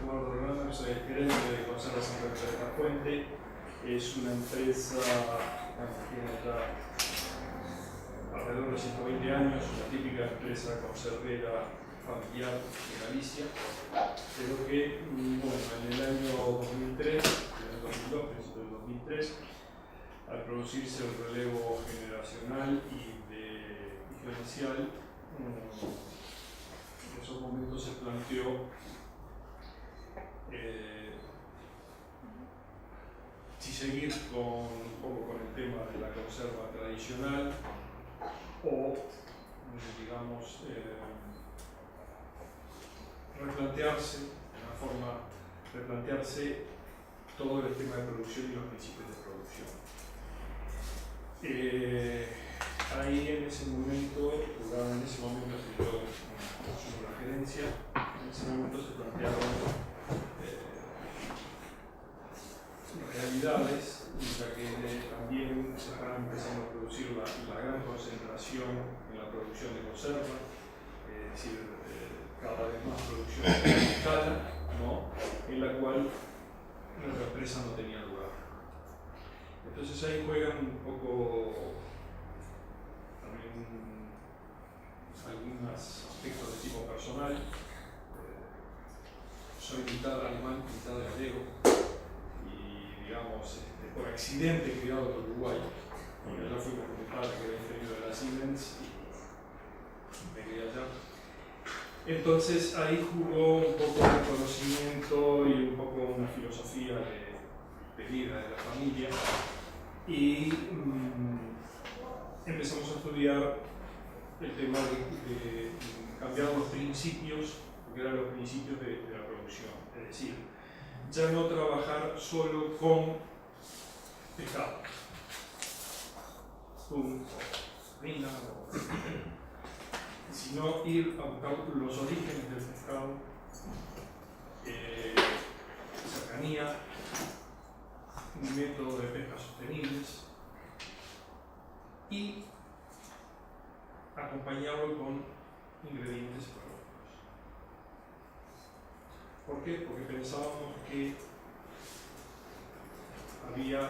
Eduardo Rolando, soy el gerente de Conservación de la Fuente. Es una empresa que tiene ya alrededor de 120 años, una típica empresa conservera familiar de Galicia, pero que, en el año 2003, en el 2002, principio del 2003, al producirse el relevo generacional y gerencial, en esos momentos se planteó si seguir un poco con el tema de la conserva tradicional o, digamos, replantearse todo el tema de producción y los principios de producción. Ahí en ese momento yo asumo la gerencia, en ese momento se plantearon realidades, ya que también se estaba empezando a producir la gran concentración en la producción de conserva, es decir, cada vez más producción a escala, ¿no? En la cual nuestra empresa no tenía lugar. Entonces ahí juegan un poco también algunos aspectos de tipo personal. Soy mitad alemán, mitad gallego, y digamos, por accidente criado en Uruguay, porque allá fui con mi padre que era ingeniero de la Siemens y me crié allá. Entonces ahí jugó un poco de conocimiento y un poco una filosofía de vida de la familia, y empezamos a estudiar el tema de cambiar los principios, porque eran los principios de la producción, es decir, ya no trabajar solo con pescado, atún, harina, sino ir a buscar los orígenes del pescado, cercanía, un método de pesca sostenibles y acompañarlo con ingredientes ecológicos. ¿Por qué? Porque pensábamos que había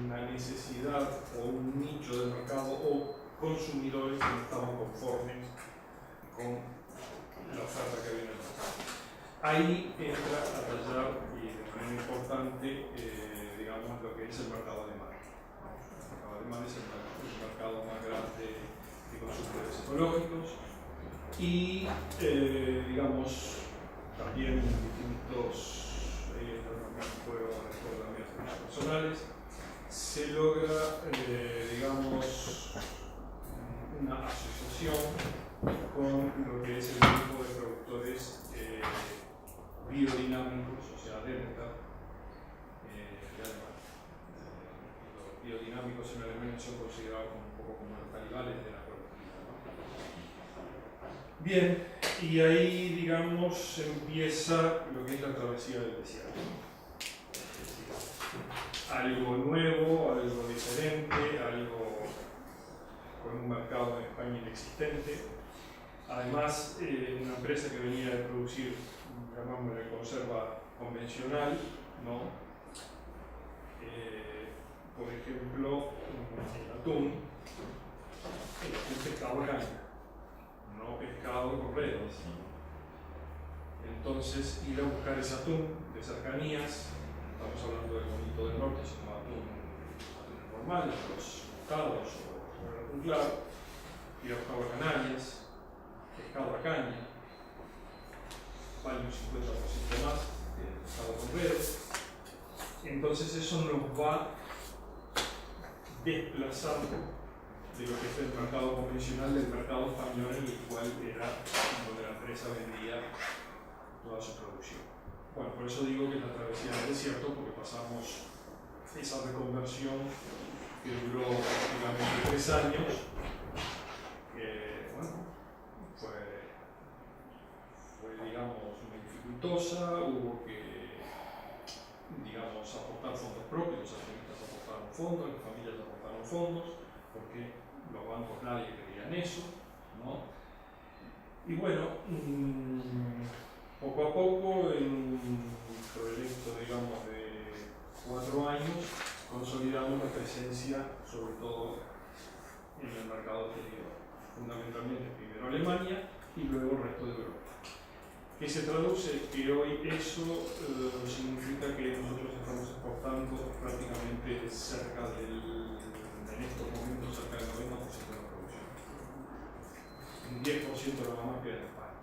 una necesidad o un nicho de mercado o consumidores que no estaban conformes con la oferta que había en el mercado. Ahí entra a tallar y de manera importante, digamos, lo que es el mercado de mar. El mercado de mar es el mercado más grande de consumidores ecológicos y, digamos, también distintos personales, se logra, digamos, una asociación con lo que es el grupo de productores biodinámicos, o sea, Delta, de Alemania. Los biodinámicos en Alemania son considerados un poco como los talibales de la productividad, ¿no? Bien, y ahí, digamos, empieza lo que es la travesía del desierto. Algo nuevo, algo diferente, algo con un mercado en España inexistente. Además, una empresa que venía de producir, llamámosle conserva convencional, ¿no? Por ejemplo, el atún, el pescado caña, no pescado con redes. Entonces, ir a buscar ese atún de cercanías, estamos hablando del bonito del norte, sino atún normal, los pescados o el atún claro, ir a buscar a Canarias, pescado a caña, vale un 50% más que el pescado con redes. Entonces eso nos va desplazando de lo que es el mercado convencional del mercado español, en el cual era donde la empresa vendía toda su producción. Bueno, por eso digo que es la travesía del desierto, porque pasamos esa reconversión que duró prácticamente 3 años, que fue digamos muy dificultosa, hubo que, digamos, aportar fondos propios, los accionistas aportaron fondos, las familias aportaron fondos, porque los bancos nadie creía en eso, ¿no? Y bueno, Poco a poco, en un proyecto, digamos, de 4 años, consolidamos la presencia, sobre todo en el mercado exterior, fundamentalmente primero Alemania y luego el resto de Europa. ¿Qué se traduce? Que hoy eso significa que nosotros estamos exportando prácticamente cerca en estos momentos, cerca del 90% de la producción. Un 10% nada más queda en España.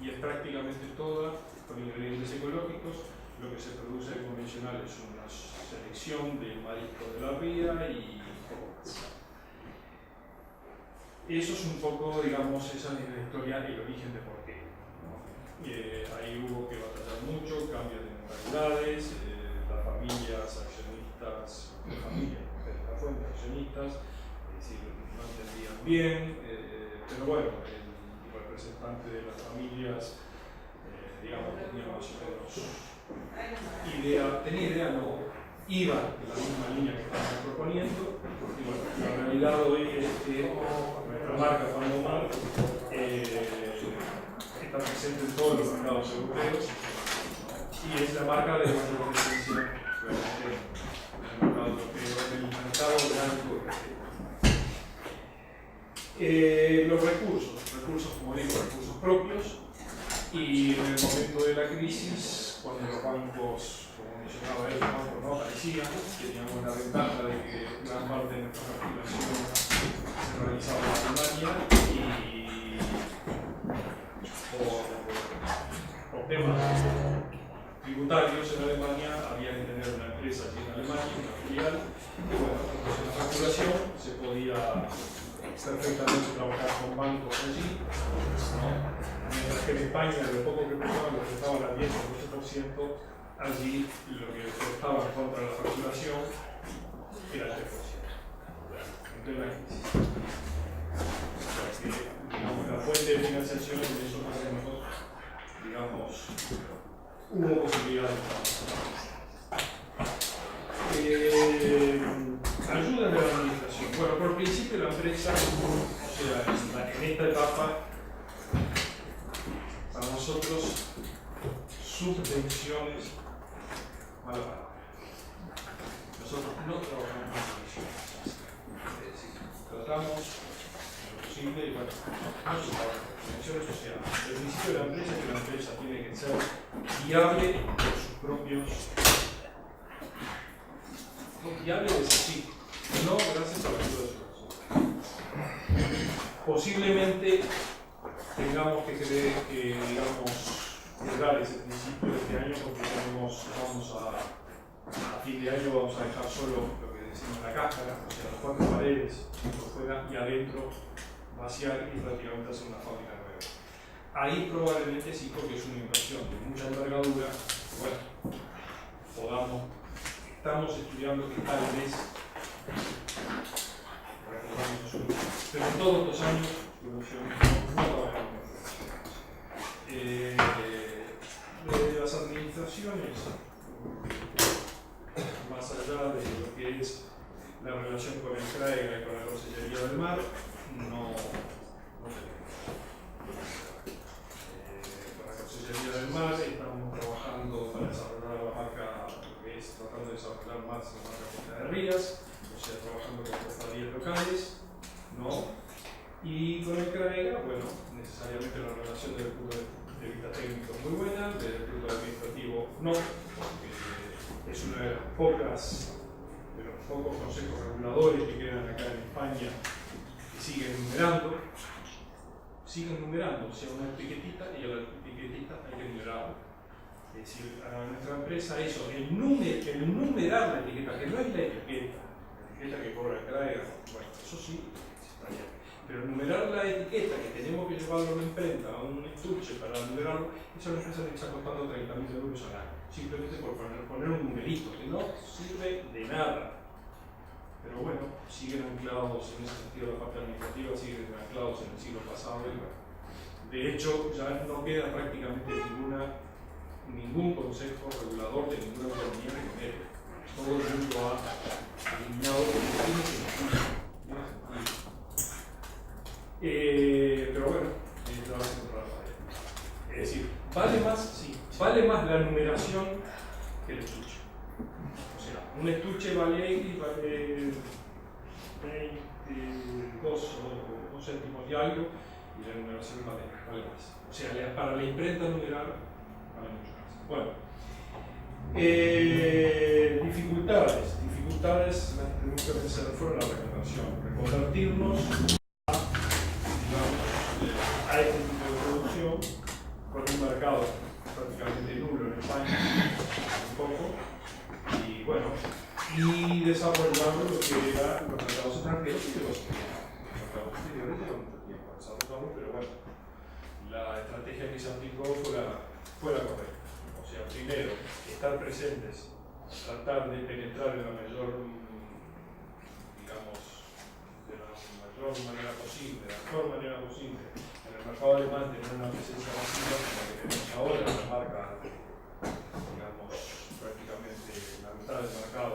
Y es prácticamente toda con ingredientes ecológicos. Lo que se produce en convencional es una selección de marisco de la ría y poco más. Eso es un poco, digamos, esa es la historia, el origen de por qué. Ahí hubo que batallar mucho, cambios de mentalidades, las familias accionistas, de la fuente accionistas, es decir, no entendían bien, pero bueno, el representante de las familias, digamos, tenía más o menos iba en la misma línea que estábamos proponiendo, y bueno, la realidad hoy es que nuestra marca Fandomar está presente en todos los mercados europeos y es la marca de mayor presencia en el mercado europeo, en el mercado blanco europeo. Los recursos, como digo, recursos propios, y en el momento de la crisis, cuando los bancos, como mencionaba él, los bancos no aparecían, teníamos la ventaja de que gran parte de nuestra facturación se realizaba en Alemania y por temas tributarios en Alemania había que tener una empresa allí en Alemania, una filial, y bueno, entonces la facturación se podía perfectamente trabajar con bancos allí, ¿no? Mientras que en España lo poco que prestaban al 10 o 12%, allí lo que prestaba en contra de la facturación era el 3%. Entonces la crisis. Digamos, la fuente de financiación en esos momentos, digamos, hubo posibilidad de ayuda de la administración. Bueno, por principio la empresa, o sea, en esta etapa, para nosotros, subvenciones, mala palabra. Nosotros no trabajamos con subvenciones. Es decir, tratamos lo posible y bueno, no se trabaja con subvenciones, o sea, el principio de la empresa es que la empresa tiene que ser viable por sus propios. Viable es así, no gracias a la ayuda de su persona. Posiblemente tengamos que digamos, lograr ese principio de este año porque a fin de año vamos a dejar solo lo que decimos la cáscara, o sea, las 4 paredes por fuera y adentro vaciar y prácticamente hacer una fábrica nueva. Ahí probablemente sí, porque es una inversión de mucha envergadura, bueno, estamos estudiando que tal vez, pero en todos los años no trabajamos. De las administraciones, más allá de lo que es la relación con el CRAEGA y con la Consellería del Mar, no tenemos. Con la Consellería del Mar estamos trabajando para desarrollar la marca, tratando de desarrollar más la marca Costa de Rías, o sea, trabajando con cofradías locales, ¿no? Y con el CRAEGA, bueno, necesariamente la relación desde el punto de vista técnico es muy buena, desde el punto administrativo no, porque es una de los pocos consejos reguladores que quedan acá en España que siguen numerando, o sea, una etiquetita y a la etiquetita hay que numerarla. Es decir, a nuestra empresa eso, el numerar la etiqueta, que no es la etiqueta que cobra el CRAEGA, bueno, eso sí, está bien. Pero numerar la etiqueta, que tenemos que llevarlo a una imprenta, a un estuche para numerarlo, eso a la empresa le está costando 30.000 euros al año, simplemente por poner un numerito, que no sirve de nada. Pero bueno, siguen anclados en ese sentido, la parte administrativa siguen anclados en el siglo pasado. Y bueno, de hecho, ya no queda prácticamente ningún consejo regulador de ninguna autonomía que quede. Todo el mundo ha alineado con el tiene sentido. Pero bueno, es la base contra la pared. Es 22 o céntimos y algo, y la numeración vale más. O sea, para la imprenta numeral vale mucho más. Bueno, dificultades, muchas veces se refiere a la recomendación, reconvertirnos a este tipo de producción con un mercado prácticamente nulo en España, un poco, y bueno, y desarrollando lo que eran los mercados extranjeros y los mercados exteriores llevan mucho tiempo desarrollando, pero bueno, la estrategia que se aplicó fue la correcta. O sea, primero, estar presentes, tratar de penetrar de la mayor, digamos, de la mayor manera posible, de la mejor manera posible, en el mercado alemán, tener una presencia masiva como la que tenemos ahora, la marca, digamos, prácticamente la mitad del mercado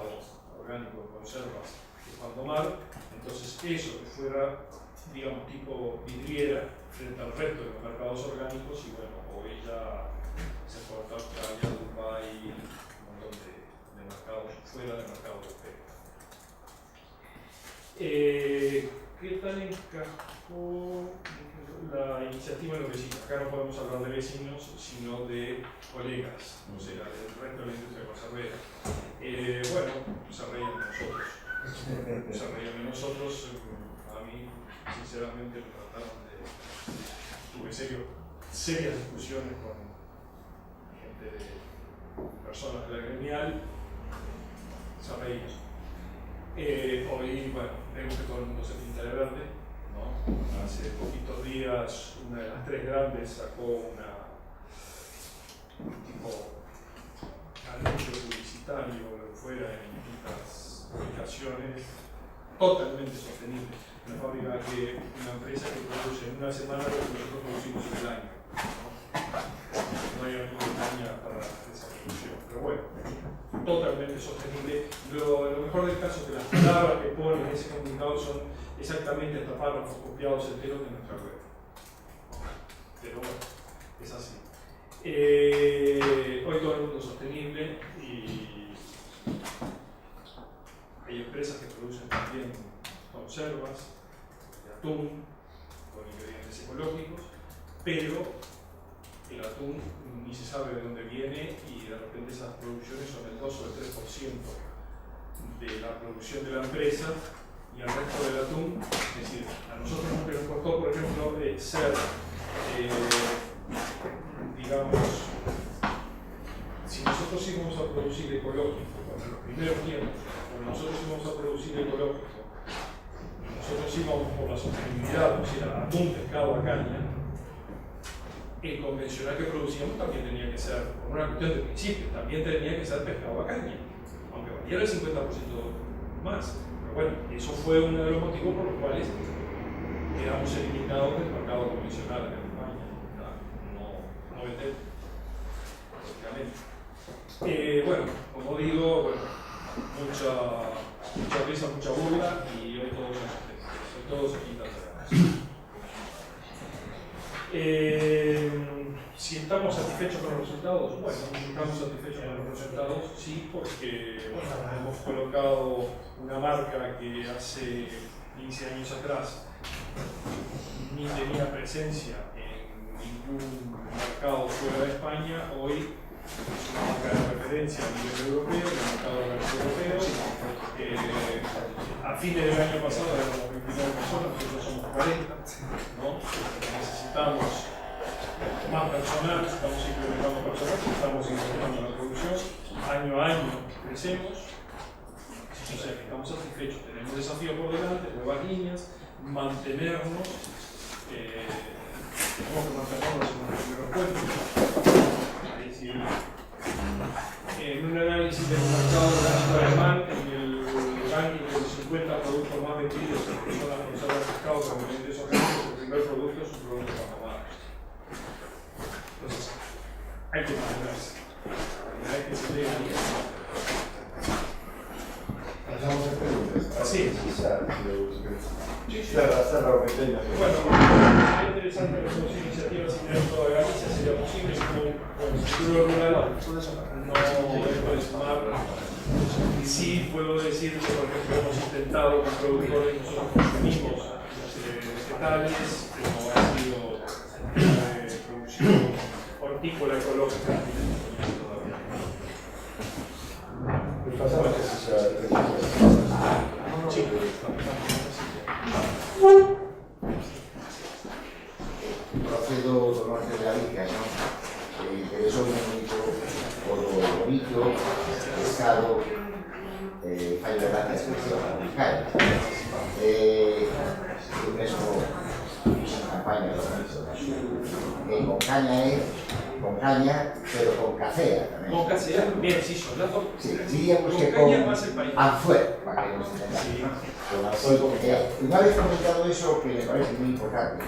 orgánico de conservas que Juan Domar. Entonces, eso que fuera, digamos, tipo vidriera frente al resto de los mercados orgánicos, y bueno, hoy ya se exporta a Australia, Dubái, un montón de mercados fuera del mercado europeo. ¿Qué tal encajó la iniciativa en los vecinos? Acá no podemos hablar de vecinos, sino de colegas, o sea, del resto de la industria conservera. Bueno, se reían de nosotros. Se reían de nosotros. A mí, sinceramente, me trataron de... Tuve serias discusiones con gente de personas de la gremial. Se reían. Hoy, bueno, vemos que todo el mundo se pinta de verde, ¿no? Hace poquitos días, una de las tres grandes sacó un tipo anuncio publicitario o lo que fuera en distintas publicaciones, totalmente sostenible. Una fábrica una empresa que produce en una semana lo que nosotros producimos en el año, ¿no? No hay ninguna caña para esa producción, pero bueno, totalmente sostenible. Lo mejor del caso es que las palabras que ponen en ese comunicado son exactamente estos párrafos copiados enteros de nuestra web. Pero bueno, es así. Hoy todo el mundo es sostenible y hay empresas que producen también conservas de atún con ingredientes ecológicos, pero el atún ni se sabe de dónde viene y de repente esas producciones son el 2 o el 3% de la producción de la empresa, y el resto del atún, es decir, a nosotros nos costó, por ejemplo, ser, digamos, si nosotros íbamos a producir ecológico, en los primeros tiempos, cuando nosotros íbamos a producir ecológico, nosotros íbamos por la sostenibilidad, o sea, atún, pescado a caña, el convencional que producíamos también tenía que ser, por una cuestión de principio, también tenía que ser pescado a caña, aunque valiera el 50% más. Pero bueno, eso fue uno de los motivos por los cuales quedamos eliminados del mercado convencional en España. No vender, lógicamente. Bueno, como digo, bueno, mucha risa, mucha burla, y hoy todos se quitan de ganas. Si estamos satisfechos con los resultados, bueno, estamos satisfechos con los resultados, sí, porque bueno, hemos colocado una marca que hace 15 años atrás ni tenía presencia en ningún mercado fuera de España. Hoy es una marca de referencia a nivel europeo, el mercado europeo. A fines del año pasado éramos 29 personas, nosotros somos 40, ¿no? Necesitamos más personal, estamos implementando personal, estamos incrementando la producción, año a año crecemos, o sea que estamos satisfechos, tenemos desafíos por delante, nuevas líneas, mantenernos, tenemos que mantenernos en los primeros puestos, es decir, en un análisis del mercado alemán, en el ranking de los 50 productos más vendidos que son las conservas de pescado con ingredientes orgánicos, el primer producto es un producto panamá. Entonces, hay que mantenerse. Hay que seguir ahí. Pasamos a preguntas. Sí. Cerra pequeña. Bueno, sería interesante que las iniciativas en el de Galicia sería posible como el futuro rural no puede sumar Sí puedo decir que, por ejemplo, hemos intentado con productores, nosotros consumimos vegetales, pero ha sido producción hortícola ecológica. Pasamos que se Sí. Procedo do norte de Galicia, non? Interesou moito o do bonito, pescado, fai verdade a expresión radical. Eu mesmo fixen campaña do bonito, con caña, pero con cacea tamén. Con casea, bien, sí, son las dos. Sí, diríamos que Con caña con más el país. anzuelo, para que nos entendamos. Sí. Con anzuelo. Una vez comentado eso, que me parece muy importante,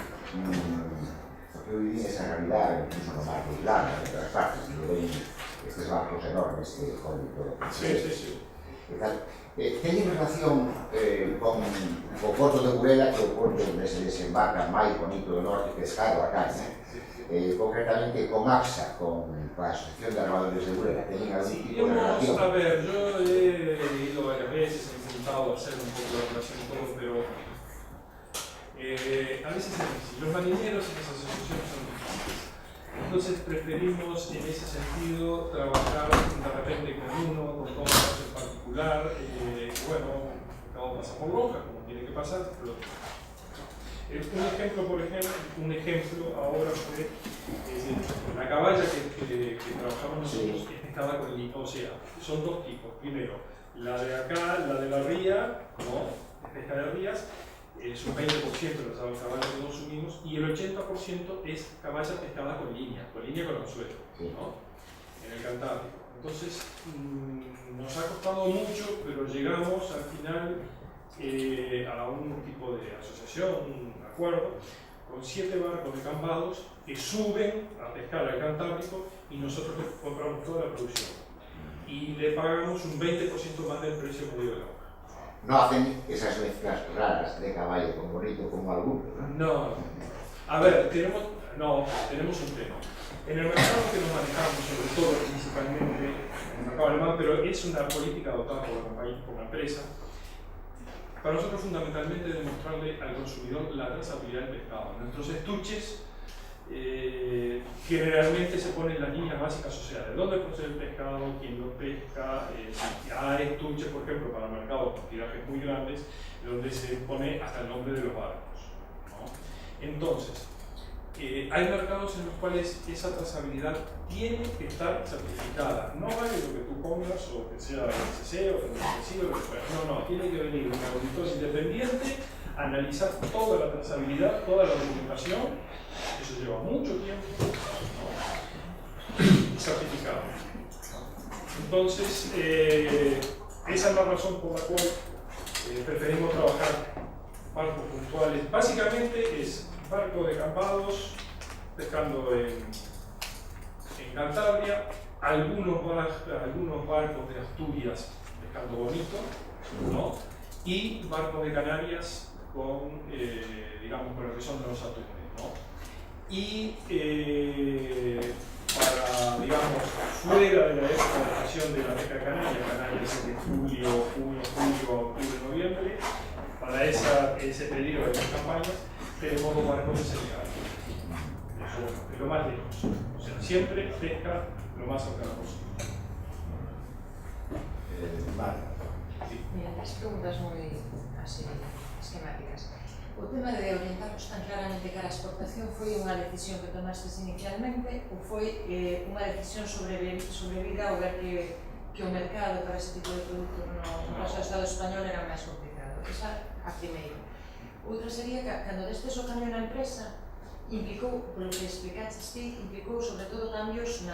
porque hoy viene esa realidad, incluso no más Irlanda, en otras partes, que ven estos barcos enormes que joden todo. Sí. Tiene relación con o Porto de Burela, que é o porto onde se desembarca máis bonito do norte pescado a caña, concretamente con AXA, con la Asociación de Armadores de Burela, ¿tienen algún tipo de relación? A ver, yo he ido varias veces, he intentado hacer un poco de relación y todo, pero a veces es difícil. Los marineros en las asociaciones son difíciles. Entonces preferimos en ese sentido trabajar de repente con uno, con dos casos en particular. Bueno, todo pasa por loca, como tiene que pasar, pero un ejemplo ahora fue la caballa que trabajamos nosotros es pescada con línea, o sea, son dos tipos. Primero, la de acá, la de la ría, ¿no? Pesca de rías, es un 20% de las caballas que consumimos y el 80% es caballa pescada con línea con anzuelo, ¿no? En el Cantábrico. Entonces, nos ha costado mucho, pero llegamos al final a un tipo de asociación, un acuerdo, con 7 barcos de cambados que suben a pescar al Cantábrico y nosotros les compramos toda la producción. Y le pagamos un 20% más del precio medio de la hoja. No hacen esas mezclas raras de caballo con bonito como algunos, ¿no? No. A ver, tenemos un tema. En el mercado que nos manejamos, sobre todo principalmente en el mercado alemán, pero es una política adoptada por la empresa, para nosotros fundamentalmente demostrarle al consumidor la trazabilidad del pescado. Nuestros estuches generalmente se ponen las líneas básicas, o sea, de dónde procede el pescado, quién lo pesca, si hay estuches, por ejemplo, para mercados con tirajes muy grandes, donde se pone hasta el nombre de los barcos, ¿no? Entonces, hay mercados en los cuales esa trazabilidad tiene que estar certificada. No vale lo que tú pongas o que sea SCC o que sea lo que fuera. No, tiene que venir un auditor independiente, analizar toda la trazabilidad, toda la documentación. Eso lleva mucho tiempo, ¿no? Certificado. Entonces, esa es la razón por la cual preferimos trabajar barcos puntuales. Básicamente es barcos de campados pescando en Cantabria, algunos barcos de Asturias pescando bonito, ¿no? Y barcos de Canarias con, digamos, con lo que son los atunes, ¿no? Y para, digamos, fuera de la época de estación de la pesca canaria, es de julio, octubre, noviembre, para ese periodo de las campañas, tenemos dos barcos de Senegal. Eso es lo más lejos. O sea, siempre pesca lo más cercano posible. Sí. Mira, las preguntas muy así esquemáticas. O tema de orientarnos tan claramente cara a exportación foi unha decisión que tomastes inicialmente ou foi unha decisión sobrevida ao ver que o mercado para ese tipo de produtos no caso do Estado español era máis complicado? Esa a primeira. Outra sería que, cando destes o cambio na empresa, implicou, polo que explicaches ti, implicou sobre todo cambios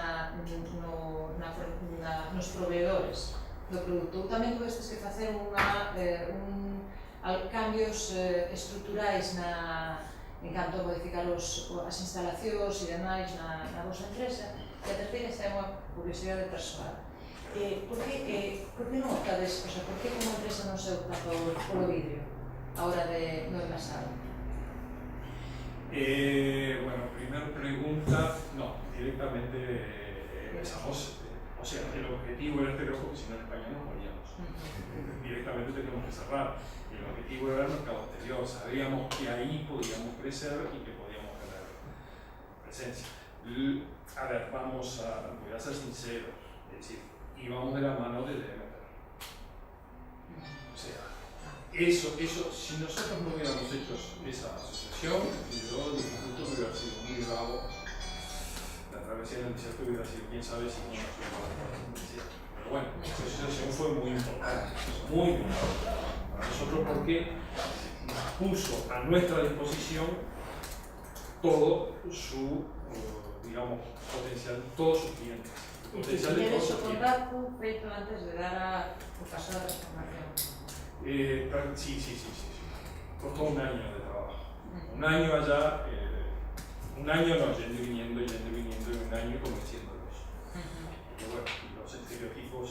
nos proveedores do produto. Ou tamén tuvestes que facer cambios estruturais en canto a modificar as instalacións e demais na vosa empresa. E a terceira é unha curiosidade persoal. Por que non optades, o sea, por que como empresa non se opta polo vidrio a hora do envasado? Bueno, primera pregunta, no, directamente empezamos O sea, el objetivo era exterior porque si no en España nos moríamos. Directamente teníamos que cerrar. El objetivo era el mercado exterior. Sabíamos que ahí podíamos crecer y que podíamos tener presencia. A ver, voy a ser sincero, es decir, íbamos de la mano de Demeter. O sea, eso, si nosotros no hubiéramos hecho esa asociación, yo el instituto hubiera sido muy bravo. La travesía del desierto hubiera sido, quién sabe si no nos hubiera pasado el desierto. Pero bueno, esa asociación fue muy importante, muy importante para nosotros porque puso a nuestra disposición todo su, digamos, potencial, todos sus clientes. E que tiñedes o contacto feito antes de dar o paso da transformación. Sí. Costó un año de trabajo. Un año allá, un año no, yendo y viniendo, y un año convenciéndolos. Pero bueno, los estereotipos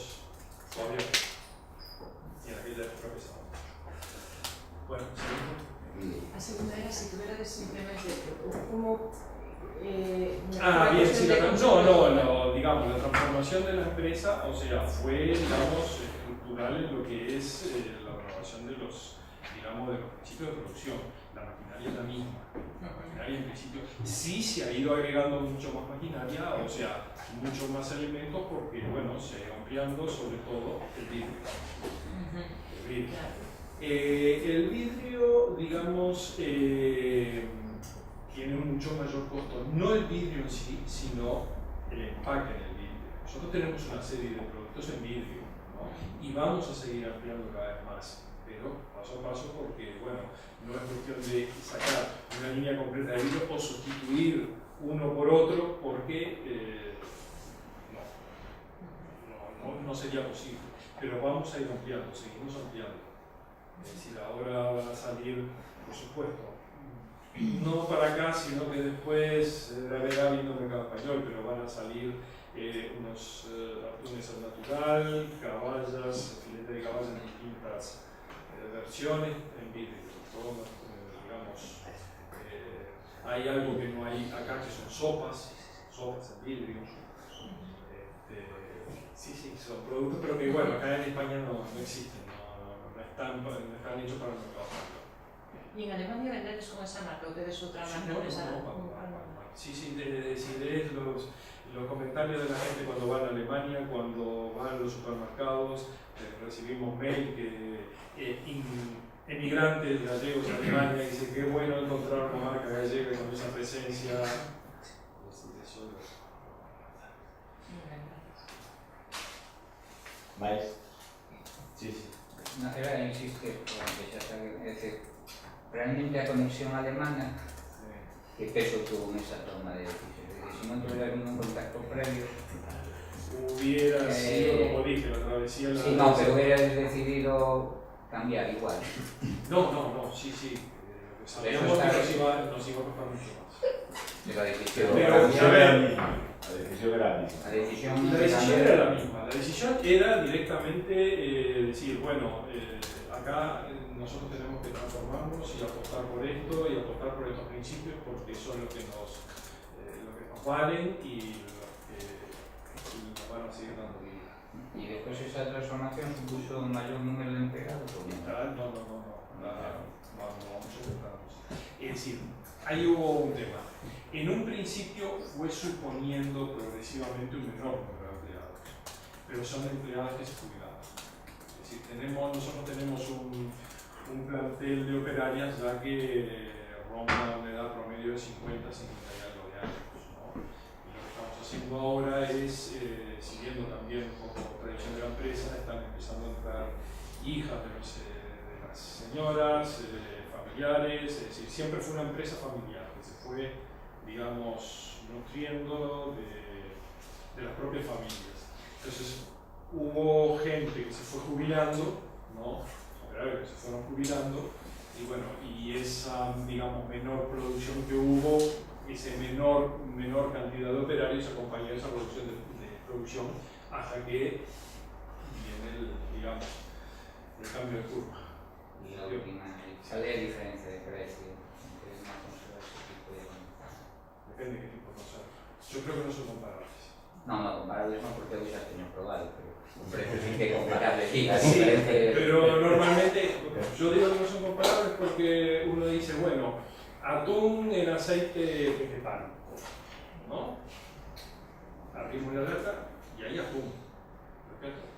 todavía, y en aquella época pesaban. Bueno, seguimos. A segunda era si tuvieras simplemente como Bien, sí, digamos, la transformación de la empresa, o sea, fue, digamos, estructural en lo que es la renovación de los principios de producción. La maquinaria es la misma. La maquinaria en principio sí se ha ido agregando mucho más maquinaria, o sea, muchos más elementos porque, bueno, se ha ido ampliando sobre todo el vidrio. El vidrio, digamos, tiene un mucho mayor costo, no el vidrio en sí, sino el empaque en el vidrio. Nosotros tenemos una serie de productos en vidrio, ¿no? Y vamos a seguir ampliando cada vez más, pero paso a paso porque, bueno, no es cuestión de sacar una línea completa de vidrio o sustituir uno por otro porque no sería posible, pero vamos a ir ampliando, seguimos ampliando. Es decir, ahora van a salir, por supuesto, no para acá, sino que después habrá habido un mercado español, pero van a salir unos atunes al natural, caballas, filete de caballas en distintas versiones en vidrio. Digamos, hay algo que no hay acá que son sopas en vidrio. Sí, son productos, pero que bueno, acá en España no existen, no están hechos para el mercado español. ¿Y en Alemania vendedes con esa marca o tedes outra marca? Sí, si lees los comentarios de la gente cuando van a Alemania, cuando van a los supermercados, recibimos mail que emigrantes gallegos de Alemania dicen que bueno encontrar una marca gallega con esa presencia. Mais? Sí. No, era insiste, é decir, realmente a conexión alemana, que peso tuvo en esa toma de decisiones? Si no tuviera ningún contacto previo, hubiera sido, como dije, la travesía. Sí, no, pero hubieras decidido cambiar igual. No, sí. Sabíamos que nos iba a costar mucho más. Pero la decisión era la misma. La decisión era la misma. La decisión era directamente decir, bueno, acá nosotros tenemos que transformarnos y apostar por esto y apostar por estos principios porque son lo que nos valen y nos van a seguir dando vida. ¿Y después esa transformación supuso un mayor número de empleados? No. Vamos a centrarnos. Es decir, ahí hubo un tema. En un principio fue suponiendo progresivamente un menor número de empleados, pero son empleadas que se jubilaban. Es decir, nosotros tenemos un plantel de operarias ya que ronda una edad promedio de 50 y algo de años, ¿no? Y lo que estamos haciendo ahora es, siguiendo también un poco la tradición de la empresa, están empezando a entrar hijas de las señoras, familiares, es decir, siempre fue una empresa familiar que se fue, digamos, nutriendo de las propias familias. Entonces, hubo gente que se fue jubilando, ¿no? Operarios que se fueron jubilando, y bueno, y esa, digamos, menor producción que hubo, esa menor cantidad de operarios acompañó esa reducción de producción hasta que viene el cambio de curva. Y la última, ¿cuál es la diferencia de precio entre una consola y ese tipo de consola? Depende de qué tipo de consola. Yo creo que no son comparables. Non, no, comparables non, porque eu xa teño probado, pero un precio sí que comparable, sí, las diferentes... Pero normalmente, yo digo que no son comparables porque uno dice, bueno, atún en aceite vegetal, ¿no? Abrimos la lata y hay atún, ¿perfecto?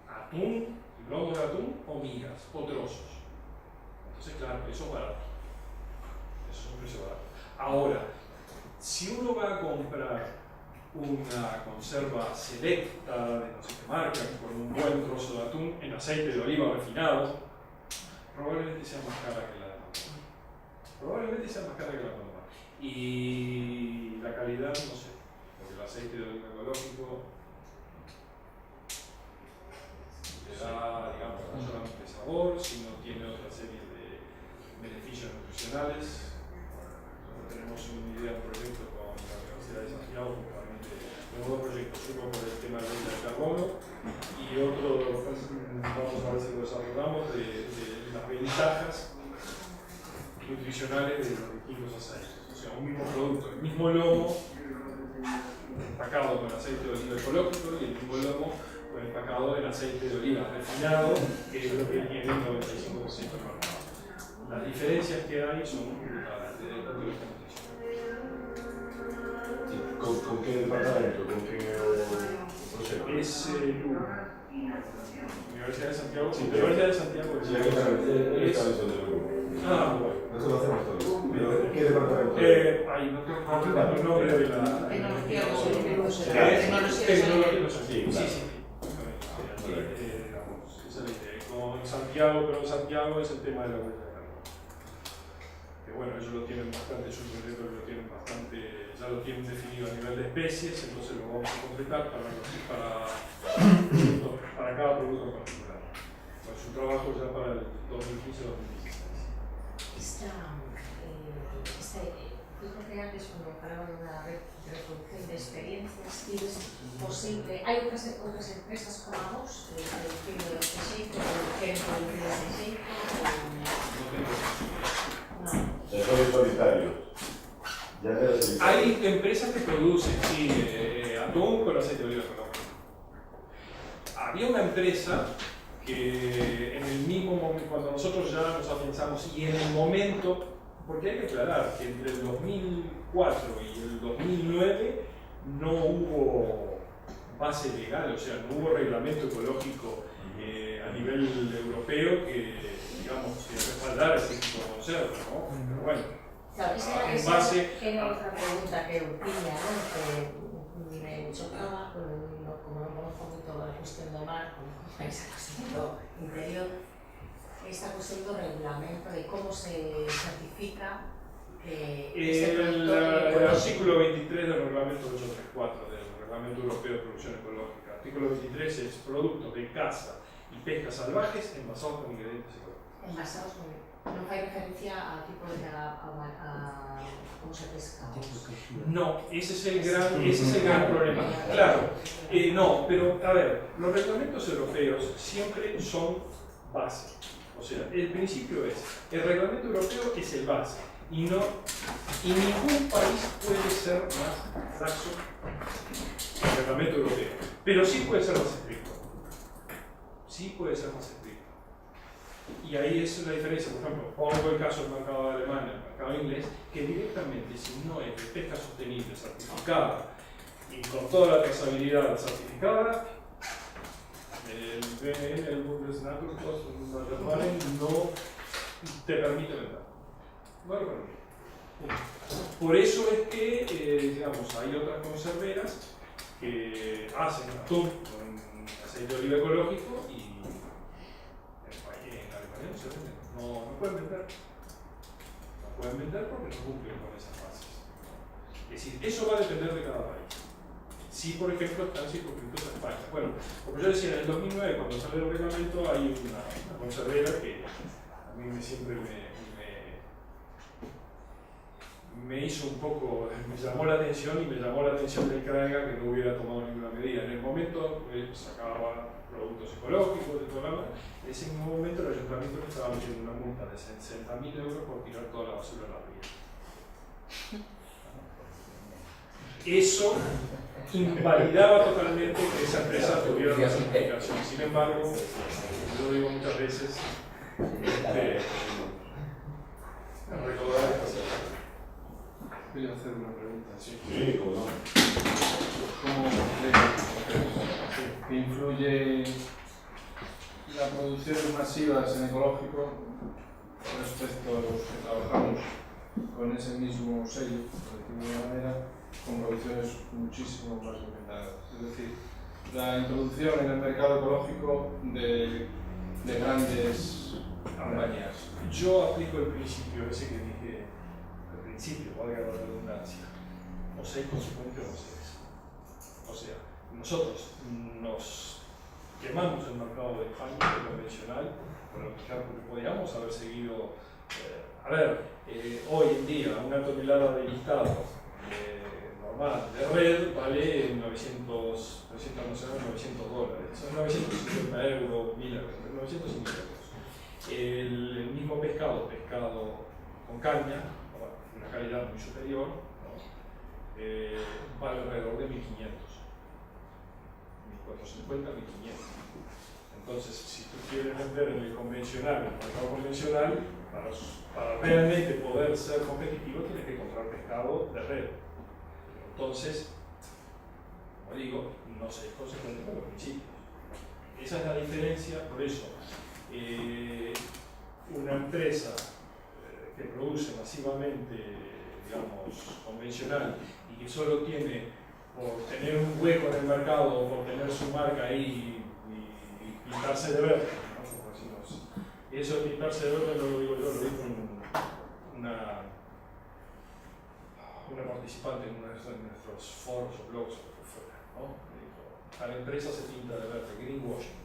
Atún, lomo de atún o migas o trozos. Entonces, claro, eso es barato. Eso es un precio barato. Ahora, si uno va a comprar una conserva selecta de no sé qué marca, con un buen trozo de atún en aceite de oliva refinado, probablemente sea más cara que la de Panamá. Probablemente sea más cara que la de Panamá. Y la calidad, no sé, porque el aceite de oliva ecológico le da, digamos, no solamente sabor, sino tiene otra serie de beneficios nutricionales. Nosotros tenemos una idea, un proyecto con la Universidad de Santiago, tenemos dos proyectos, uno por el tema de la huella de carbono y otro, vamos a ver si lo desarrollamos, de las ventajas nutricionales de los distintos aceites. O sea, un mismo producto, el mismo lomo empacado con aceite de oliva ecológico y el mismo lomo empacado en aceite de oliva refinado, que es lo que tiene el 95% del mercado. Las diferencias que hay son brutales desde el punto de vista nutricional. Con qué departamento? ¿Con qué proyecto? Es Universidad de Santiago. Sí, La Universidad de Santiago Sí, es del grupo. Ah, bueno. Nosotros hacemos todo. Pero, ¿qué departamento? Ahí no tengo el nombre de la... Tecnología de los alimentos. Tecnología. Sí, Sí, claro. sí. Digamos, esa es la idea. Con Santiago, pero Santiago es el tema de la huella de carbono. Que bueno, ellos lo tienen bastante, yo creo que lo tienen bastante, ya lo tienen definido a nivel de especies, entonces lo vamos a completar para cada producto en particular. Pues su trabajo ya para el 2015-2016. Yo creo que antes cuando hablaban de una reproducción de experiencias, y es posible, hay otras empresas como AMOS, que producen los aceites, o quieren producir los aceites, No tengo. no. Soy solitario. Ya eres solitario. Hay empresas que producen, sí, atún con aceite de oliva ecológico. Había una empresa que en el mismo momento, cuando nosotros ya nos afianzamos y en el momento, porque hay que aclarar que entre el 2004 y el 2009 no hubo base legal, o sea, no hubo reglamento ecológico a nivel europeo que, digamos, que respaldara ese tipo de conserva, ¿no? Pero bueno, Claro, esa era otra pregunta que tiña, ¿no? Que me chocaba, como non conozco moito a cuestión do mar, como esa cuestión do interior, esta cuestión do regulamento de como se certifica que este producto el artículo 23 del reglamento 834 del reglamento europeo de producción ecológica. Artículo 23 es productos de caza y pesca salvajes envasados con ingredientes ecológicos. envasados con... Non fai referencia a tipo de como se pesca. No, ese es el gran problema. Claro, no, pero a ver, los reglamentos europeos siempre son base. O sea, el principio es, el reglamento europeo es el base y ningún país puede ser más laxo que el reglamento europeo, pero sí puede ser más estricto. Sí puede ser más estricto. Y ahí es la diferencia. Por ejemplo, pongo el caso del mercado de Alemania, el mercado inglés, que directamente, si no es de pesca sostenible certificada y con toda la trazabilidad certificada, el BNN, el Bundesnaturschutzrecht no te permite vender. No lo permite. Por eso es que, digamos, hay otras conserveras que hacen atún con aceite de oliva ecológico y en Alemania no se venden. No pueden vender. No pueden vender porque no cumplen con esas bases. Es decir, eso va a depender de cada país. Si, por ejemplo, están circunscritos a España. Bueno, como yo decía, en el 2009, cuando sale el reglamento, hay una conservera que a mí siempre me hizo un poco, me llamó la atención y me llamó la atención del CRAEGA que no hubiera tomado ninguna medida. En el momento sacaba productos ecológicos, de todo lado. En ese mismo momento el ayuntamiento le estaba metiendo una multa de 60.000 euros por tirar toda la basura a la ría. eso invalidaba totalmente que esa empresa tuviera una certificación. Sin embargo, yo digo muchas veces, recordar esto. Voy a hacer una pregunta, sí. Sí, como no. ¿Cómo que influye la producción masivas en ecológico respecto a los que trabajamos con ese mismo sello, por decirlo de alguna manera, con producciones muchísimo más limitadas? Es decir, la introducción en el mercado ecológico de grandes compañías. Yo aplico el principio ese que dije al principio, valga la redundancia. O sea, consecuente o no seas. O sea, nosotros nos quemamos el mercado de España, el convencional, porque podríamos haber seguido. Hoy en día una tonelada de listado normal de red vale 900, $900. Son 950 euros, 1000 euros, 900 y 1000 euros. El mismo pescado con caña, una calidad muy superior, ¿no? Vale alrededor de 1500, 1450, 1500. Entonces, si tú quieres vender en el convencional, en el mercado convencional, para realmente poder ser competitivo tienes que comprar pescado de red. Entonces, como digo, no se es consecuente con los principios. Esa es la diferencia, por eso. Una empresa que produce masivamente, digamos, convencional y que solo tiene, por tener un hueco en el mercado o por tener su marca ahí y pintarse de verde, ¿no? Como decimos. Eso de pintarse de verde no lo digo yo, lo dijo una participante en uno de nuestros foros o blogs o lo que fuera, ¿no? Dijo, a la empresa se pinta de verde, greenwashing,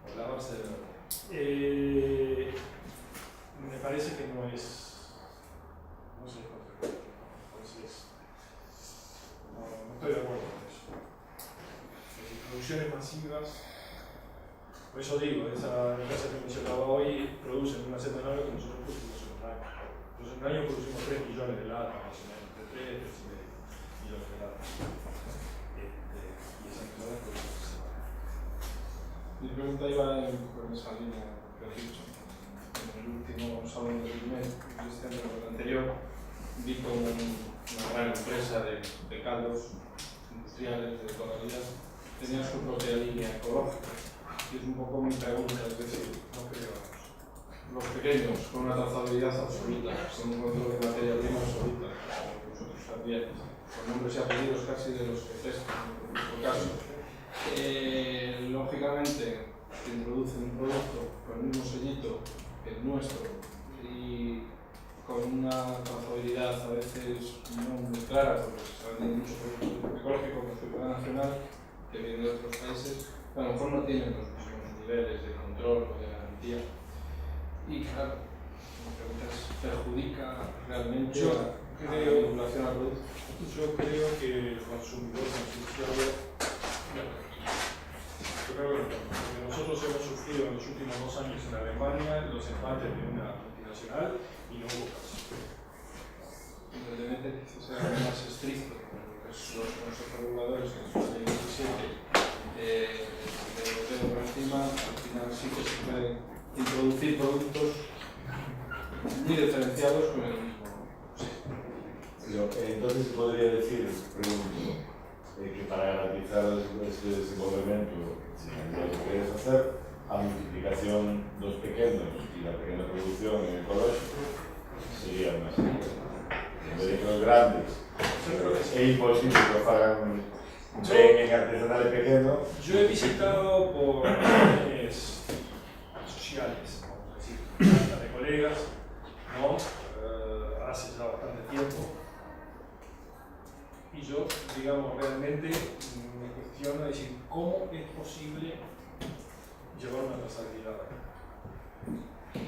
o lavarse de verde. Me parece que no es consecuente, entonces no estoy de acuerdo con eso. Las introducciones masivas, por eso digo, esa empresa que mencionaba hoy produce una semana que nosotros producimos en un año. Entonces en un año producimos 3 millones de latas, más o menos, entre 3 y 3,5 millones de latas. Y esa empresa la producimos en semana. Mi pregunta iba por esa línea que has dicho. En el último salón del IMED, este año o el anterior, vi como una gran empresa de caldos industriales de toda la vida tenía su propia línea ecológica. Y es un poco mi pregunta, es decir, No creo. los pequeños con una trazabilidad absoluta, con un control de materia prima absoluta, como nosotros también, con nombres y apellidos casi de los que testan, en nuestro caso. Lógicamente, se introduce un producto con el mismo sellito que el nuestro y con una trazabilidad a veces no muy clara, porque se venden muchos productos ecológicos con su nacional que vienen de otros países, que a lo mejor no tienen los mismos niveles de control o de garantía. Y claro, mi pregunta es, ¿perjudica realmente la vinculación al producto? Yo creo que el consumidor beneficiario. Yo creo que porque nosotros hemos sufrido en los últimos 2 años en Alemania los embates de una multinacional y no hubo caso. Evidentemente quizás sea más estricto, porque nuestros reguladores en su ley 17 de europeo por encima, al final sí que se pueden introducir productos muy diferenciados con el mismo. Pero, entonces se podría decir, pregunto, que para garantizar este desenvolvimiento lo que quieres hacer, a multiplicación dos pequeños y la pequeña producción en ecológico sería más. En vez de que los grandes, es imposible que lo hagan en artesanales pequeños. Yo he visitado por razones sociales, vamos a decir, de colegas, ¿no? Hace ya bastante tiempo. Y yo, digamos, realmente me cuestiono decir cómo es posible llevar una trazabilidad acá.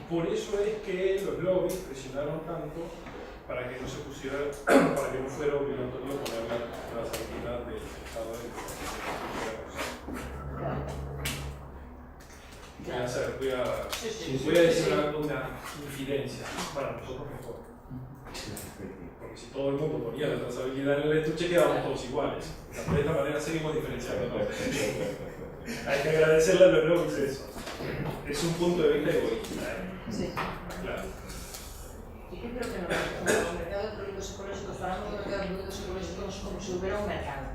Por eso es que los lobbies presionaron tanto para que no se pusiera, para que no fuera obligatorio poner la trazabilidad del Estado de voy a decir una infidencia para nosotros mejor. Porque si todo el mundo ponía la trazabilidad en el estuche, quedábamos todos iguales. De esta manera seguimos diferenciando. Hay que agradecerle a los nuevos eso. Es un punto de vista egoísta. Sí. Claro. Y yo creo que no, el mercado de productos ecológicos, falamos del mercado de productos ecológicos como si hubiera un mercado.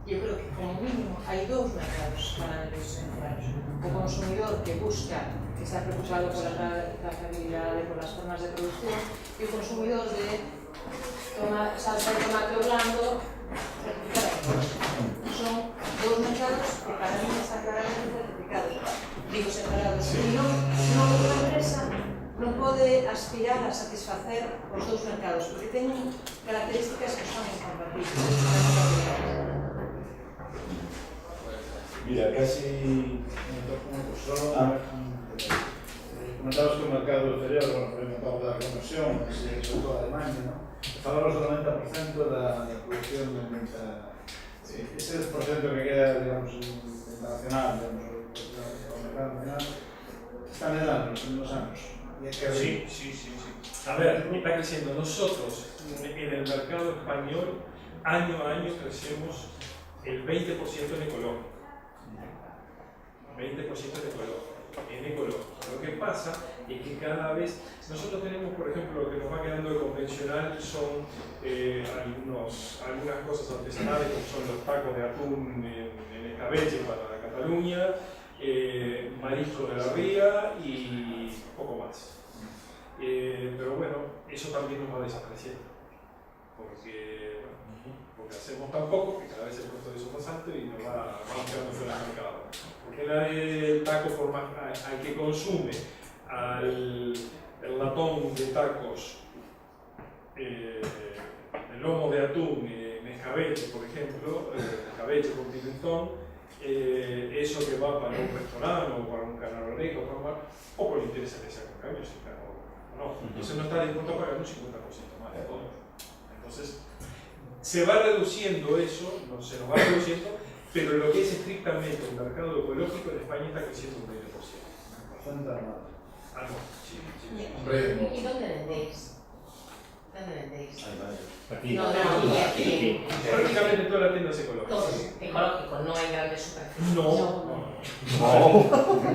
Yo creo que como mínimo hay dos mercados para los centrales. O consumidor que busca, que está preocupado por la trazabilidad, por las formas de producción, y el consumidor de salsa de tomate blando, son dos mercados que para mí están claramente certificados, digo separados. Y una empresa non pode aspirar a satisfacer os dous mercados, porque teñen características que son incompatibles. Mira, casi... Solo comentabas que o mercado do cereal, bueno, foi un pouco da conversión, sobre todo a Alemania, ¿no? Falamos do 90% da producción de ese porcento que queda, digamos, internacional, digamos, o mercado nacional, está medando en los años. Sí. A ver, está creciendo. Nosotros en el mercado español, año a año crecemos el 20% en ecológico. 20% en ecológico. Lo que pasa es que cada vez, nosotros tenemos, por ejemplo, lo que nos va quedando de convencional son algunas cosas artesanales, como son los tacos de atún en escabeche para Cataluña, marisco de la ría y poco más. Pero bueno, eso también nos va desapareciendo, porque hacemos tan poco que cada vez el costo de eso es más alto y nos vamos quedando fuera del mercado. Porque el taco al que consume el latón de tacos, el lomo de atún en escabeche, por ejemplo, escabeche con pimentón, eso que va para un restaurante o para un canal rico, poco le interesa que sea con cambio, no. Entonces no está dispuesto a pagar un 50% más de todo. Entonces se va reduciendo eso, se nos va reduciendo, pero lo que es estrictamente el mercado ecológico en España está creciendo un 20%. Algo. Sí. ¿Y dónde vendéis? ¿Dónde vendéis? Aquí. No, aquí. Prácticamente todas las tiendas ecológicas. Todos ecológicos, no en grandes superficies. No.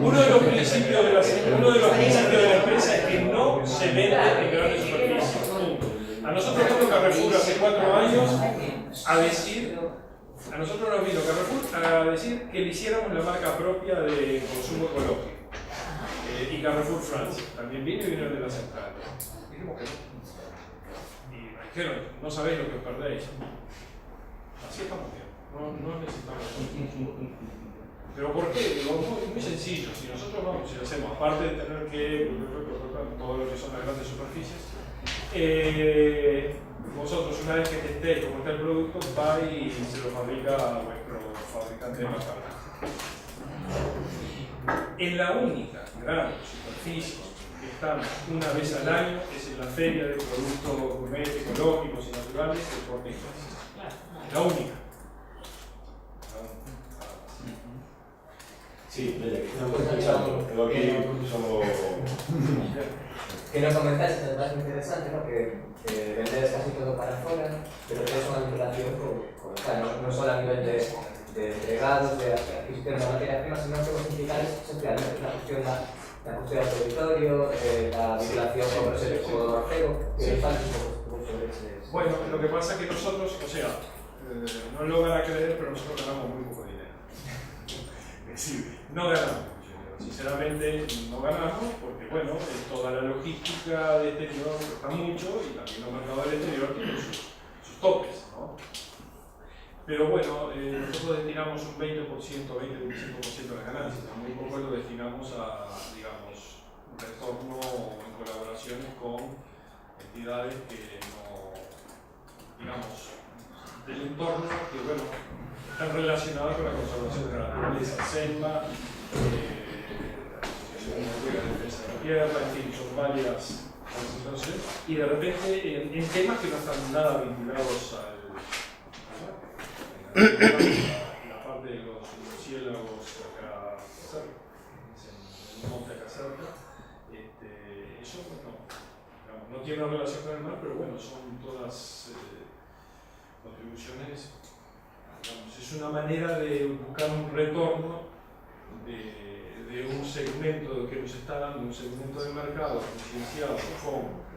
Uno de los principios de la empresa es que no se vende en grandes superficies. A nosotros nos vino Carrefour hace 4 años a decir, a nosotros nos vino Carrefour a decir que le hiciéramos la marca propia de consumo ecológico. Y Carrefour Francia también vino y vino de la central. Dijimos que no. Y me dijeron, no sabéis lo que os perdéis. Así estamos bien, no necesitamos eso. ¿Pero por qué? Digo, muy sencillo. Si nosotros vamos y lo hacemos, aparte de tener que todo lo que son las grandes superficies, vosotros una vez que testéis cómo está el producto, va y se lo fabrica vuestro fabricante de macarrones. En la única gran superficie que estamos una vez al año es en la feria de productos gourmet, ecológicos y naturales del Corte Inglés. La única. Sí, estamos escuchando. Creo que somos... Que nos comentáis, que me parece muy interesante, ¿no? Que vendéis casi todo para afuera, pero que es una vinculación con no solo a nivel de entregados, de adquisición de materia prima, sino que los indicadores simplemente la cuestión del territorio, la vinculación con procesos como Doroteo, que nos falta un poco sobre ese... Bueno, lo que pasa es que nosotros, o sea, no lo van a creer, pero nosotros ganamos muy poco dinero. Es decir, no ganamos mucho dinero. Sinceramente, no ganamos porque, bueno, toda la logística de exterior cuesta mucho y también los mercados del exterior tienen sus topes, ¿no? Pero bueno, nosotros destinamos un 20%, 20-25% de las ganancias, muy poco lo destinamos a, digamos, un retorno en colaboraciones con entidades que no, digamos, del entorno que, bueno, están relacionadas con la conservación de la naturaleza, SEMBA, Asociación Europea de Defensa de la Tierra, en fin, son varias organizaciones, y de repente en temas que no están nada vinculados la parte de los murciélagos acá cerca, en cerca, eso bueno, digamos, no tiene una relación con el mar, pero bueno, son todas contribuciones, digamos, es una manera de buscar un retorno de un segmento que nos está dando, un segmento de mercado concienciado con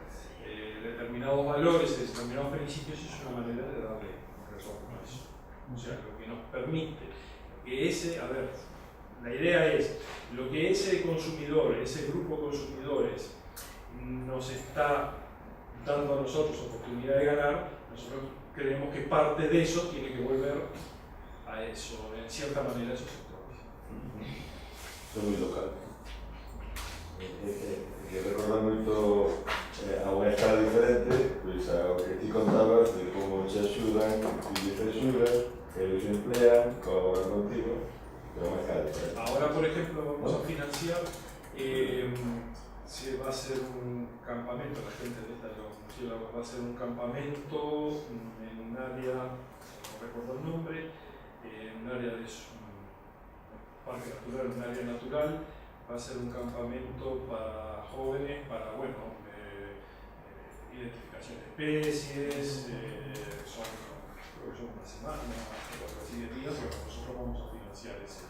determinados valores, determinados principios, es una manera de darle un retorno a eso. O sea, lo que nos permite que la idea es, lo que ese consumidor, ese grupo de consumidores nos está dando a nosotros oportunidad de ganar, nosotros creemos que parte de eso tiene que volver a eso, en cierta manera, a esos sectores. Son muy local. Que recordar moito a unha escala diferente, pois ao que ti contabas de como se axudan, ti te axudas, eles se emplean, colaboran contigo, pero a unha escala diferente. Ahora, por ejemplo, vamos a financiar, se va a hacer un campamento, la gente de esta de los murciélagos va a hacer un campamento en un área, no recuerdo el nombre, en un área de un parque natural, un área natural. Va a ser un campamento para jóvenes, para, bueno, identificación de especies, creo que son una semana, o algo así de días, pero nosotros vamos a financiar ese